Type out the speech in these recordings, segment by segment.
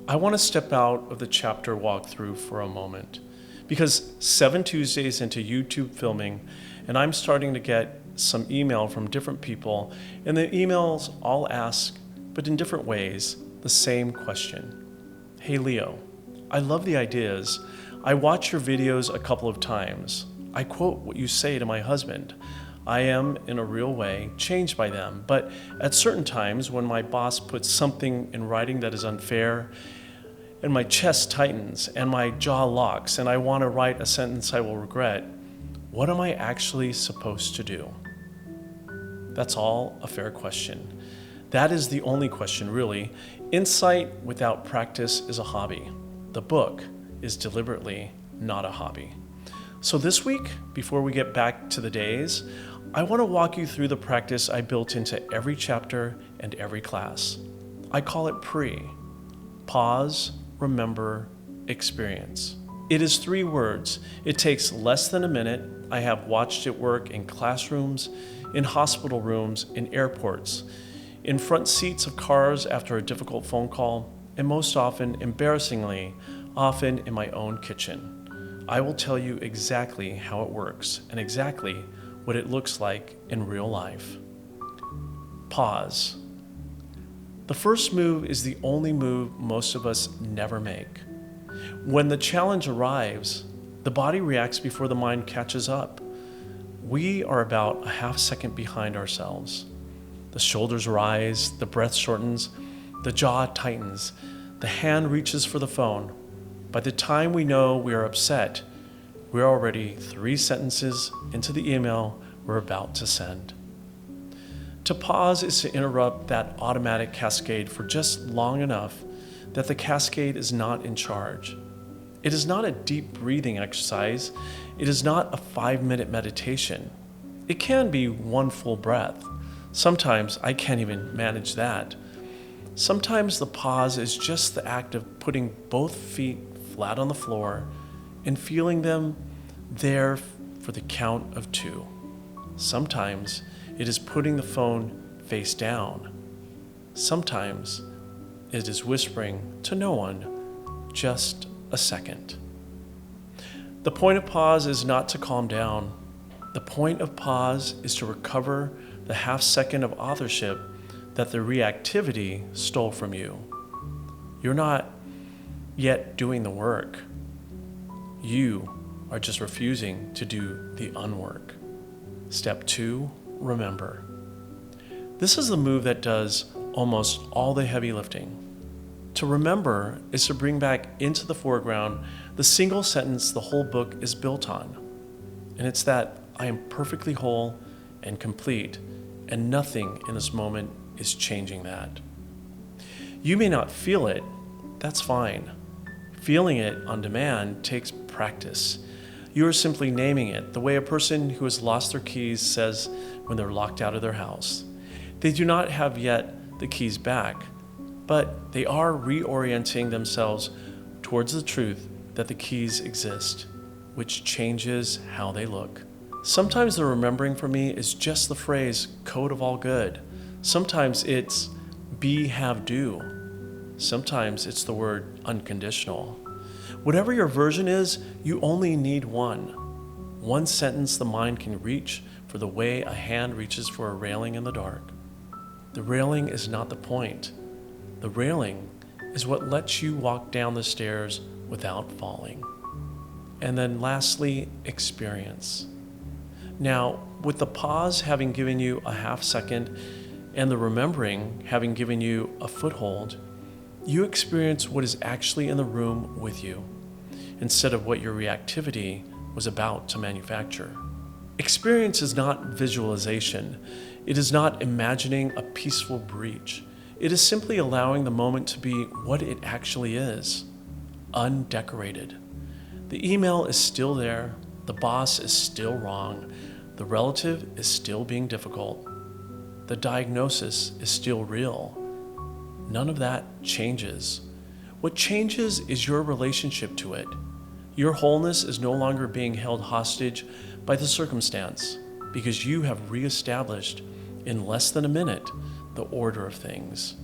I want to step out of the chapter walkthrough for a moment because 7 Tuesdays into YouTube filming, and I'm starting to get some email from different people, and the emails all ask, but in different ways, the same question. Hey Leo, I love the ideas. I watch your videos a couple of times. I quote what you say to my husband. I am, in a real way, changed by them, but at certain times when my boss puts something in writing that is unfair, and my chest tightens and my jaw locks and I want to write a sentence I will regret, what am I actually supposed to do? That's all a fair question. That is the only question, really. Insight without practice is a hobby. The book is deliberately not a hobby. So this week, before we get back to the days, I want to walk you through the practice I built into every chapter and every class. I call it PRE. Pause, remember, experience. It is 3 words. It takes less than a minute. I have watched it work in classrooms, in hospital rooms, in airports, in front seats of cars after a difficult phone call, and most often, embarrassingly, often in my own kitchen. I will tell you exactly how it works and exactly what it looks like in real life. Pause. The first move is the only move most of us never make. When the challenge arrives, the body reacts before the mind catches up. We are about a half second behind ourselves. The shoulders rise, the breath shortens, the jaw tightens, the hand reaches for the phone. By the time we know we are upset, we're already 3 sentences into the email we're about to send. To pause is to interrupt that automatic cascade for just long enough that the cascade is not in charge. It is not a deep breathing exercise. It is not a 5-minute meditation. It can be 1 full breath. Sometimes I can't even manage that. Sometimes the pause is just the act of putting both feet flat on the floor and feeling them there for the count of 2. Sometimes it is putting the phone face down. Sometimes it is whispering to no one, just a second. The point of pause is not to calm down. The point of pause is to recover the half second of authorship that the reactivity stole from you. You're not yet doing the work. You are just refusing to do the unwork. Step 2, remember. This is the move that does almost all the heavy lifting. To remember is to bring back into the foreground the single sentence the whole book is built on. And it's that I am perfectly whole and complete, and nothing in this moment is changing that. You may not feel it, that's fine. Feeling it on demand takes practice. You are simply naming it, the way a person who has lost their keys says when they're locked out of their house. They do not have yet the keys back, but they are reorienting themselves towards the truth that the keys exist, which changes how they look. Sometimes the remembering for me is just the phrase, code of all good. Sometimes it's be, have, do. Sometimes it's the word unconditional. Whatever your version is, you only need one sentence the mind can reach for the way a hand reaches for a railing in the dark. The railing is not the point. The railing is what lets you walk down the stairs without falling. And then lastly, experience. Now, with the pause having given you a half second and the remembering having given you a foothold, you experience what is actually in the room with you, instead of what your reactivity was about to manufacture. Experience is not visualization. It is not imagining a peaceful breach. It is simply allowing the moment to be what it actually is, undecorated. The email is still there, the boss is still wrong, the relative is still being difficult, the diagnosis is still real. None of that changes. What changes is your relationship to it. Your wholeness is no longer being held hostage by the circumstance because you have reestablished in less than a minute the order of things.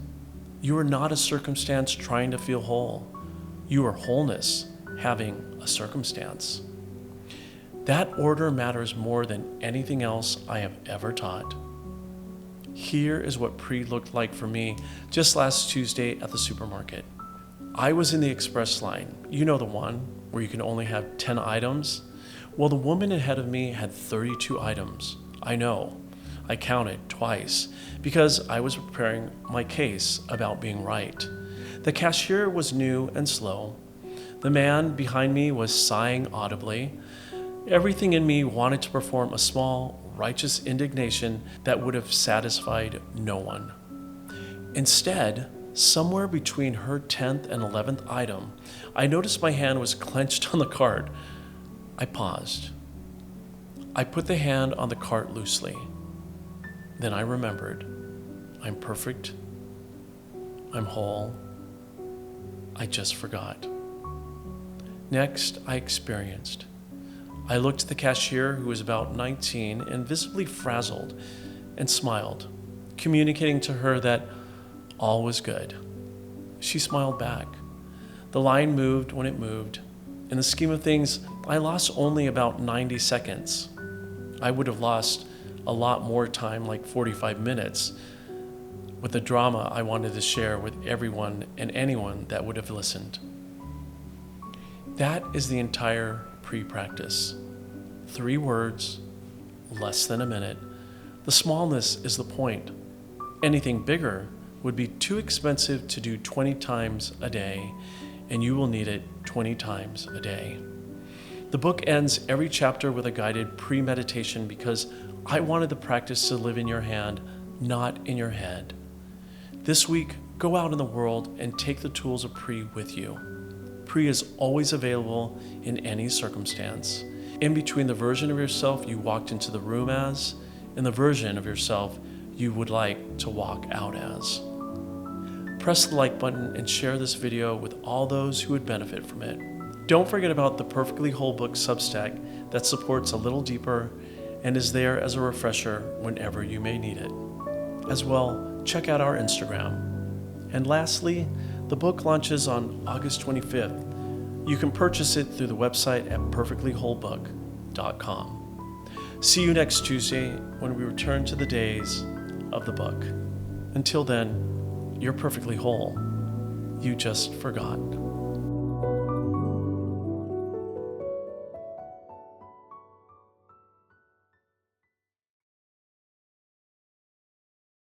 You are not a circumstance trying to feel whole. You are wholeness having a circumstance. That order matters more than anything else I have ever taught. Here is what pre looked like for me just last Tuesday at the supermarket. I was in the express line. You know, the one where you can only have 10 items? Well, the woman ahead of me had 32 items. I know. I counted twice because I was preparing my case about being right. The cashier was new and slow. The man behind me was sighing audibly. Everything in me wanted to perform a small, righteous indignation that would have satisfied no one. Instead, somewhere between her 10th and 11th item, I noticed my hand was clenched on the cart. I paused. I put the hand on the cart loosely. Then I remembered, I'm perfect, I'm whole, I just forgot. Next, I experienced. I looked at the cashier, who was about 19 and visibly frazzled, and smiled, communicating to her that all was good. She smiled back. The line moved when it moved. In the scheme of things, I lost only about 90 seconds. I would have lost a lot more time, like 45 minutes, with the drama I wanted to share with everyone and anyone that would have listened. That is the entire pre-practice. 3 words, less than a minute. The smallness is the point. Anything bigger would be too expensive to do 20 times a day, and you will need it 20 times a day. The book ends every chapter with a guided pre-meditation because I wanted the practice to live in your hand, not in your head. This week, go out in the world and take the tools of pre with you. Pre is always available in any circumstance, in between the version of yourself you walked into the room as and the version of yourself you would like to walk out as. Press the like button and share this video with all those who would benefit from it. Don't forget about the Perfectly Whole Book Substack that supports a little deeper and is there as a refresher whenever you may need it. As well, check out our Instagram. And lastly, the book launches on August 25th. You can purchase it through the website at perfectlywholebook.com. See you next Tuesday when we return to the days of the book. Until then, you're perfectly whole. You just forgot.